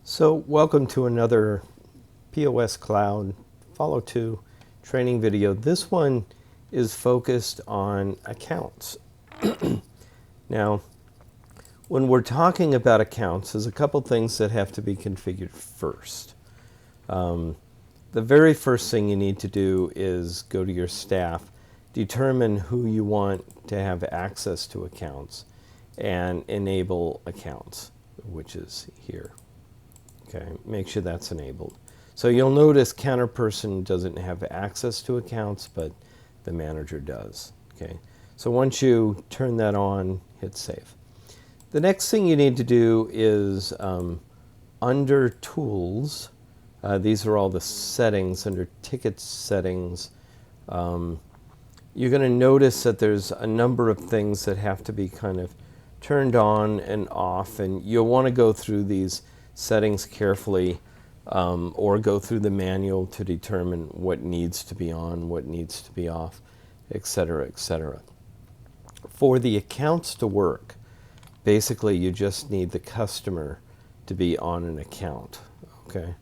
So welcome to another POS Cloud Follow 2 training video. This one is focused on accounts. Now, when we're talking about accounts, there's a couple things that have to be configured first. The very first thing you need to do is go to your staff, determine who you want to have access to accounts, and enable accounts, which is here. Okay, make sure that's enabled. So you'll notice counterperson doesn't have access to accounts, but the manager does. Okay, so once you turn that on, hit save. The next thing you need to do is under Tools, these are all the settings, under Ticket Settings, you're going to notice that there's a number of things that have to be kind of turned on and off, and you'll want to go through these settings carefully or go through the manual to determine what needs to be on, what needs to be off, etc., etc. For the accounts to work, basically you just need the customer to be on an account. Okay,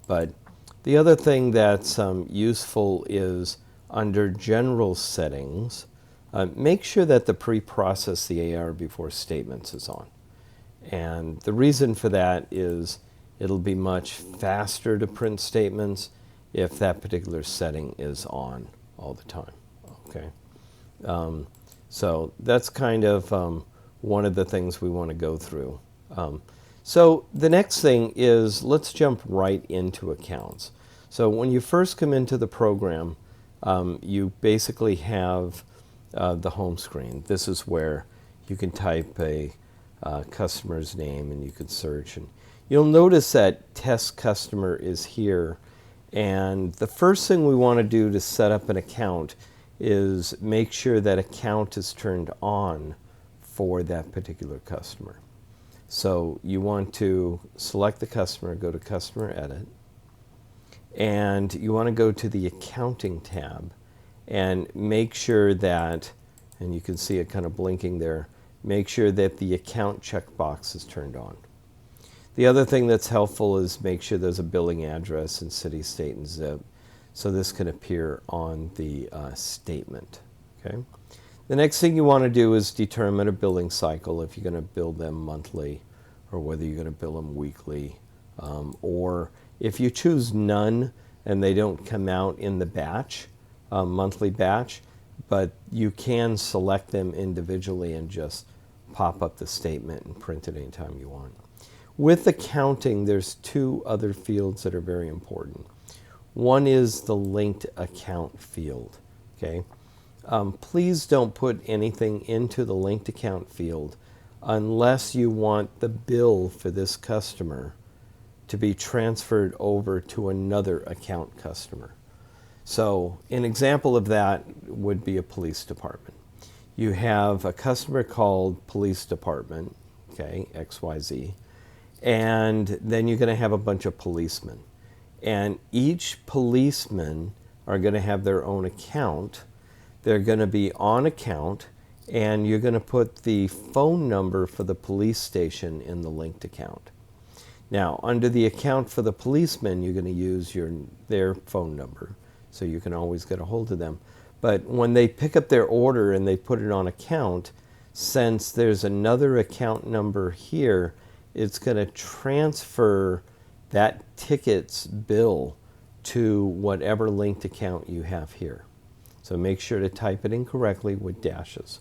but the other thing that's useful is under General Settings, make sure that the pre-process the AR before statements is on. And the reason for that is it'll be much faster to print statements if that particular setting is on all the time. Okay, so that's kind of one of the things we want to go through. So the next thing is, let's jump right into accounts. So when you first come into the program, you basically have the home screen. This is where you can type a customer's name and you can search, and you'll notice that test customer is here, and the first thing we want to do to set up an account is make sure that account is turned on for that particular customer. So you want to select the customer, go to Customer Edit, and you want to go to the Accounting tab and make sure that, and you can see it kind of blinking there, make sure that the account checkbox is turned on. The other thing that's helpful is make sure there's a billing address in city, state, and zip, so this can appear on the statement. Okay. The next thing you want to do is determine a billing cycle, if you're going to bill them monthly or whether you're going to bill them weekly, or if you choose none and they don't come out in the batch, monthly batch, but you can select them individually and just pop up the statement and print it anytime you want. With accounting, there's two other fields that are very important. One is the linked account field. Okay, please don't put anything into the linked account field unless you want the bill for this customer to be transferred over to another account customer. So an example of that would be a police department. You have a customer called Police Department, okay, XYZ, and then you're going to have a bunch of policemen. And each policeman are going to have their own account. They're going to be on account, and you're going to put the phone number for the police station in the linked account. Now, under the account for the policeman, you're going to use their phone number, so you can always get a hold of them. But when they pick up their order and they put it on account, since there's another account number here, it's going to transfer that ticket's bill to whatever linked account you have here. So make sure to type it in correctly with dashes.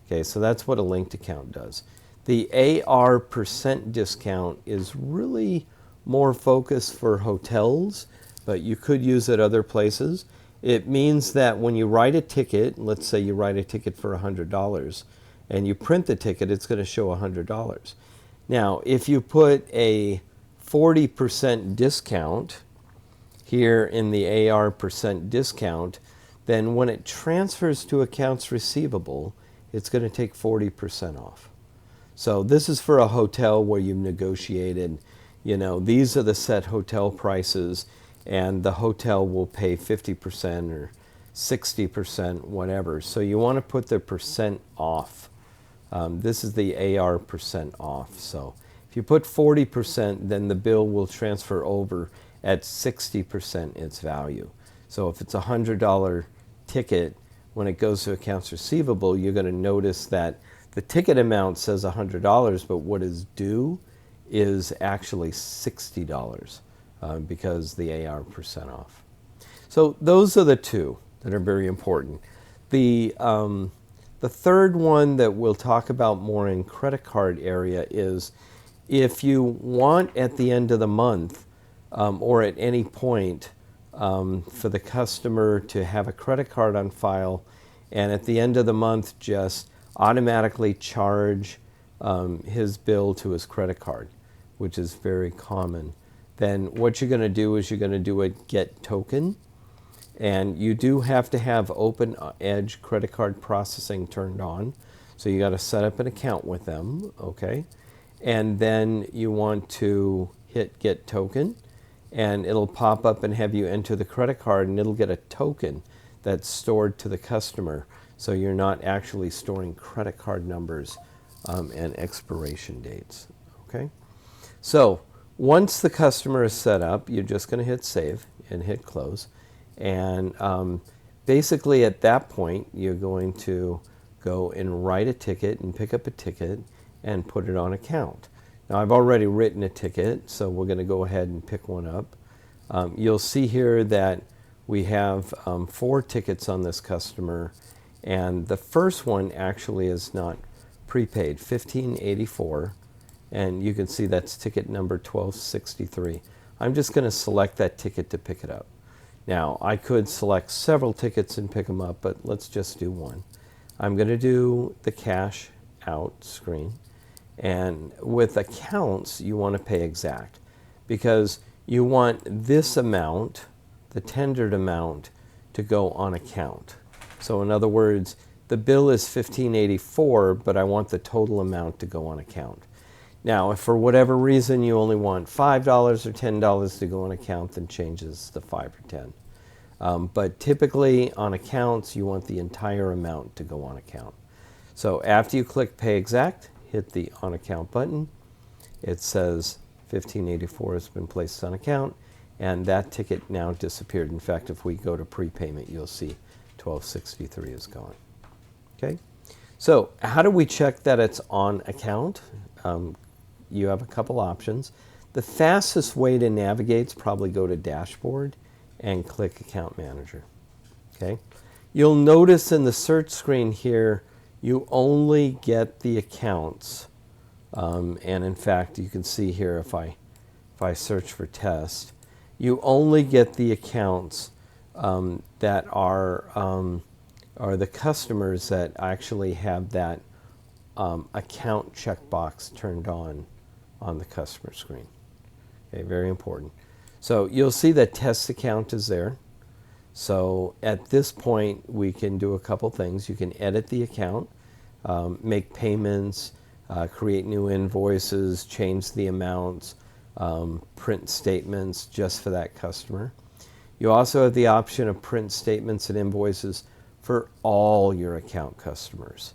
Okay, so that's what a linked account does. The AR % discount is really more focused for hotels, but you could use it other places. It means that when you write a ticket, let's say you write a ticket for $100, and you print the ticket, it's going to show $100. Now, if you put a 40% discount here in the AR % discount, then when it transfers to accounts receivable, it's going to take 40% off. So this is for a hotel where you've negotiated, these are the set hotel prices, and the hotel will pay 50% or 60%, whatever. So you want to put the percent off. This is the AR % off. So if you put 40%, then the bill will transfer over at 60% its value. So if it's a $100 ticket, when it goes to accounts receivable, you're going to notice that the ticket amount says $100, but what is due is actually $60 because the AR percent off. So those are the two that are very important. The third one that we'll talk about more in credit card area is if you want at the end of the month or at any point for the customer to have a credit card on file and at the end of the month just automatically charge his bill to his credit card, which is very common, then what you're going to do is you're going to do a get token. And you do have to have Open Edge credit card processing turned on. So you got to set up an account with them, okay? And then you want to hit Get Token, and it'll pop up and have you enter the credit card, and it'll get a token that's stored to the customer. So you're not actually storing credit card numbers and expiration dates, okay? So once the customer is set up, you're just going to hit Save and hit Close. And basically at that point, you're going to go and write a ticket and pick up a ticket and put it on account. Now I've already written a ticket, so we're going to go ahead and pick one up. You'll see here that we have 4 tickets on this customer, and the first one actually is not prepaid, $15.84, and you can see that's ticket number 1263. I'm just going to select that ticket to pick it up. Now, I could select several tickets and pick them up, but let's just do one. I'm going to do the cash out screen. And with accounts, you want to pay exact because you want this amount, the tendered amount, to go on account. So in other words, the bill is $15.84, but I want the total amount to go on account. Now, if for whatever reason you only want $5 or $10 to go on account, then changes the 5 or 10. But typically on accounts, you want the entire amount to go on account. So after you click Pay Exact, hit the On Account button. It says $15.84 has been placed on account, and that ticket now disappeared. In fact, if we go to prepayment, you'll see $12.63 is gone. Okay. So how do we check that it's on account? You have a couple options. The fastest way to navigate is probably go to Dashboard and click Account Manager. Okay. You'll notice in the search screen here, you only get the accounts. And in fact, you can see here if I search for test, you only get the accounts that are the customers that actually have that account checkbox turned on the customer screen. Okay, very important. So you'll see that test account is there. So at this point, we can do a couple things. You can edit the account, make payments, create new invoices, change the amounts, print statements just for that customer. You also have the option of print statements and invoices for all your account customers.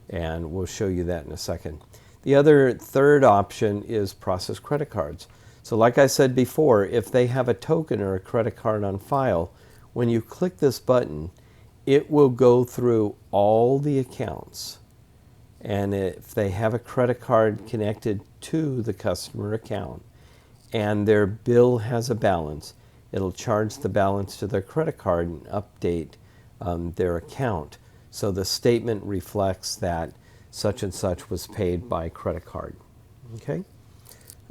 And we'll show you that in a second. The third option is process credit cards. So like I said before, if they have a token or a credit card on file, when you click this button, it will go through all the accounts. And if they have a credit card connected to the customer account and their bill has a balance, it'll charge the balance to their credit card and update their account. So the statement reflects that such and such was paid by credit card. Okay?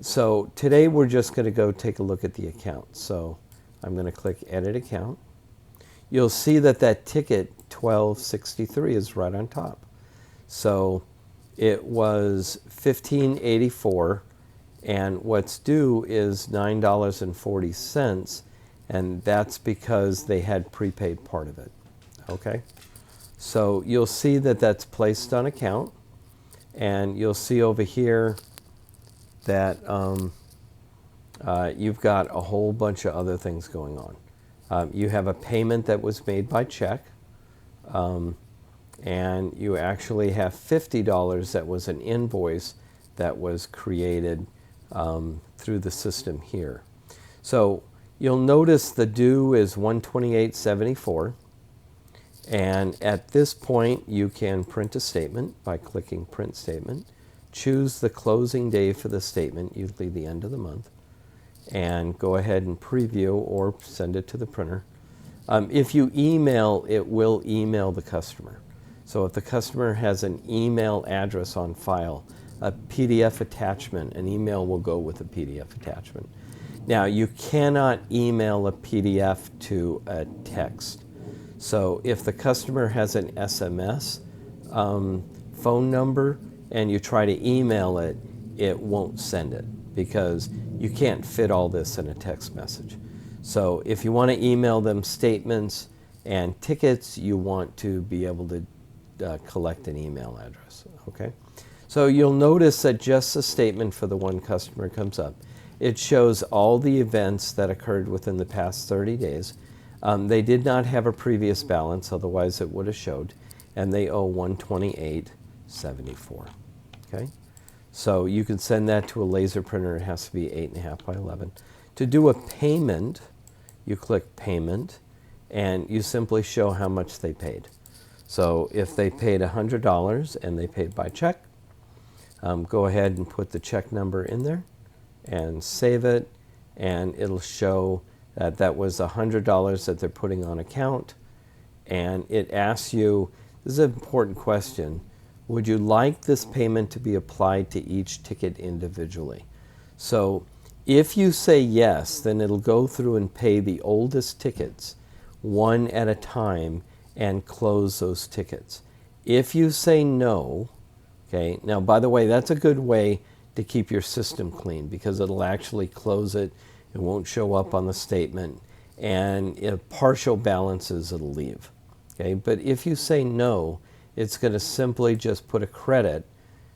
So today we're just going to go take a look at the account. So I'm going to click Edit Account. You'll see that that ticket 1263 is right on top. So it was $15.84, and what's due is $9.40, and that's because they had prepaid part of it. Okay? So you'll see that that's placed on account, and you'll see over here that you've got a whole bunch of other things going on. You have a payment that was made by check, and you actually have $50 that was an invoice that was created through the system here. So you'll notice the due is 128.74, and at this point you can print a statement by clicking Print Statement. Choose the closing day for the statement, usually the end of the month, and go ahead and preview or send it to the printer. If you email, it will email the customer. So if the customer has an email address on file, a PDF attachment, an email will go with a PDF attachment. Now, you cannot email a PDF to a text. So if the customer has an SMS phone number and you try to email it, it won't send it because you can't fit all this in a text message. So if you want to email them statements and tickets, you want to be able to collect an email address. Okay? So you'll notice that just a statement for the one customer comes up. It shows all the events that occurred within the past 30 days. They did not have a previous balance, otherwise it would have showed, and they owe $128.74. Okay? So you can send that to a laser printer. It has to be 8.5 by 11. To do a payment, you click Payment, and you simply show how much they paid. So if they paid $100 and they paid by check, go ahead and put the check number in there and save it, and it'll show that that was $100 that they're putting on account. And it asks you, this is an important question, would you like this payment to be applied to each ticket individually? So if you say yes, then it'll go through and pay the oldest tickets one at a time and close those tickets. If you say no, okay, now by the way, that's a good way to keep your system clean because it'll actually close it. It won't show up on the statement, and if partial balances, it'll leave. Okay, but if you say no, it's going to simply just put a credit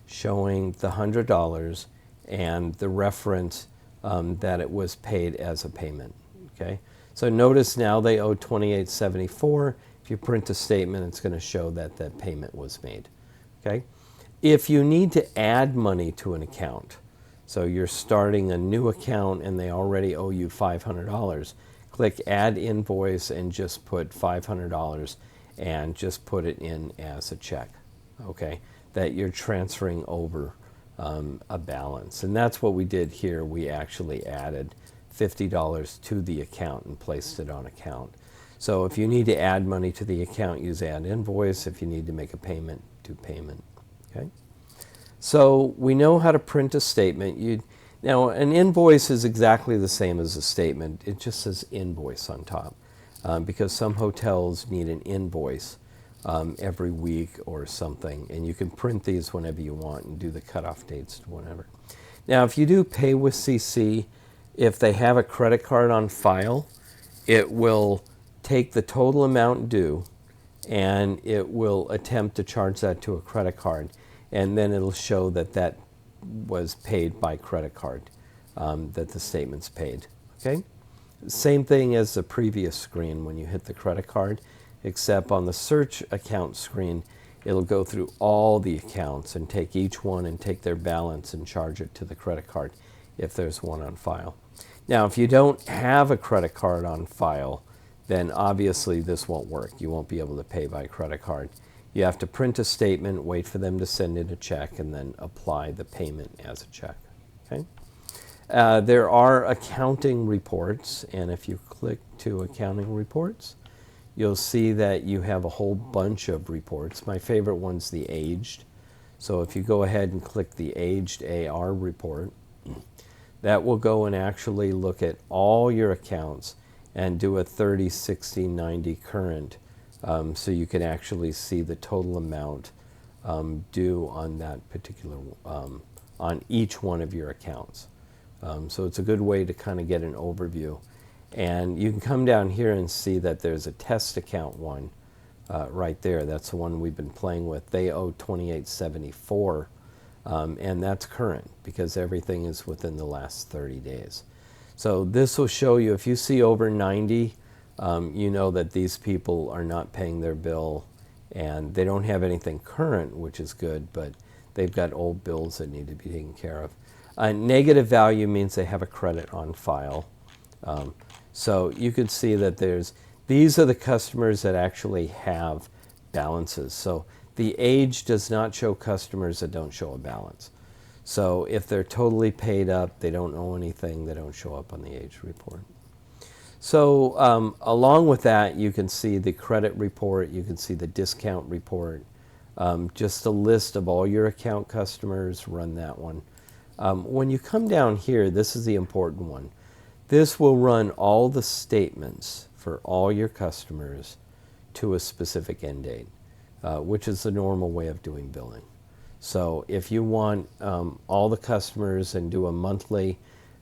showing the $100 and the reference that it was paid as a payment. Okay, so notice now they owe $28.74. If you print a statement, it's going to show that that payment was made. Okay, if you need to add money to an account, so you're starting a new account and they already owe you $500, click Add Invoice and just put $500 and just put it in as a check, okay, that you're transferring over a balance. And that's what we did here. We actually added $50 to the account and placed it on account. So if you need to add money to the account, use Add Invoice. If you need to make a payment, do Payment. Okay. So we know how to print a statement. Now, an invoice is exactly the same as a statement. It just says invoice on top because some hotels need an invoice every week or something, and you can print these whenever you want and do the cutoff dates to whenever. Now, if you do Pay with CC, if they have a credit card on file, it will take the total amount due and it will attempt to charge that to a credit card, and then it'll show that that was paid by credit card, that the statement's paid. Okay? Same thing as the previous screen when you hit the credit card, except on the search account screen, it'll go through all the accounts and take each one and take their balance and charge it to the credit card if there's one on file. Now, if you don't have a credit card on file, then obviously this won't work. You won't be able to pay by credit card. You have to print a statement, wait for them to send in a check, and then apply the payment as a check. Okay? There are accounting reports, and if you click to accounting reports, you'll see that you have a whole bunch of reports. My favorite one's the aged. So if you go ahead and click the aged AR report, that will go and actually look at all your accounts and do a 30, 60, 90 current, so you can actually see the total amount due on that particular, on each one of your accounts. So it's a good way to kind of get an overview. And you can come down here and see that there's a test account one right there. That's the one we've been playing with. They owe $28.74, and that's current because everything is within the last 30 days. So this will show you, if you see over 90, you know that these people are not paying their bill and they don't have anything current, which is good, but they've got old bills that need to be taken care of. A negative value means they have a credit on file. So you could see that these are the customers that actually have balances. So the age does not show customers that don't show a balance. So if they're totally paid up, they don't owe anything, they don't show up on the age report. So along with that, you can see the credit report, you can see the discount report, just a list of all your account customers, run that one. When you come down here, this is the important one. This will run all the statements for all your customers to a specific end date, which is the normal way of doing billing. So if you want all the customers and do a monthly,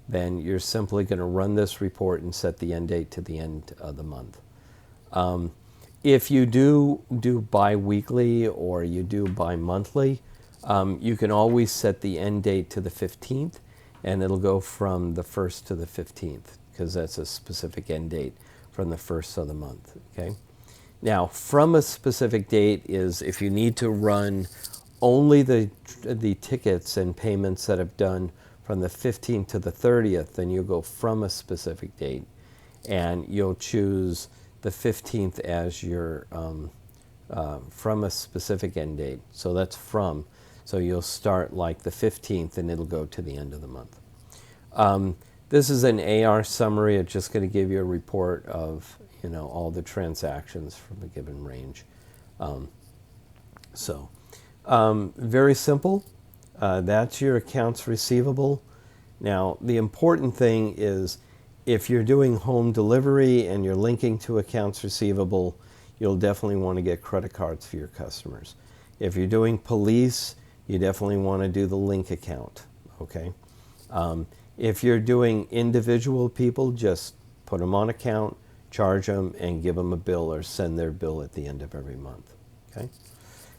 then you're simply going to run this report and set the end date to the end of the month. If you do bi-weekly or you do bi-monthly, you can always set the end date to the 15th, and it'll go from the 1st to the 15th, because that's a specific end date from the 1st of the month. Okay. Now, from a specific date is if you need to run only the tickets and payments that have done from the 15th to the 30th, then you'll go from a specific date, and you'll choose the 15th as your from a specific end date. So that's from. So you'll start like the 15th, and it'll go to the end of the month. This is an AR summary. It's just going to give you a report of all the transactions from a given range. Very simple. That's your accounts receivable. Now, the important thing is if you're doing home delivery and you're linking to accounts receivable, you'll definitely want to get credit cards for your customers. If you're doing police, you definitely want to do the link account. Okay. If you're doing individual people, just put them on account, charge them, and give them a bill or send their bill at the end of every month. Okay.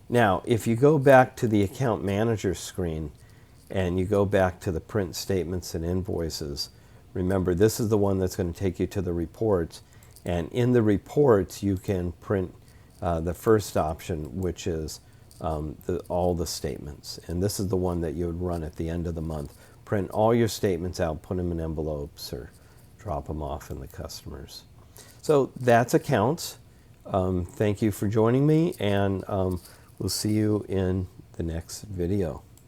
Now, if you go back to the account manager screen and you go back to the print statements and invoices, remember this is the one that's going to take you to the reports. And in the reports, you can print the first option, which is all the statements. And this is the one that you would run at the end of the month. Print all your statements out, put them in envelopes, or drop them off in the customers. So that's accounts. Thank you for joining me, and we'll see you in the next video.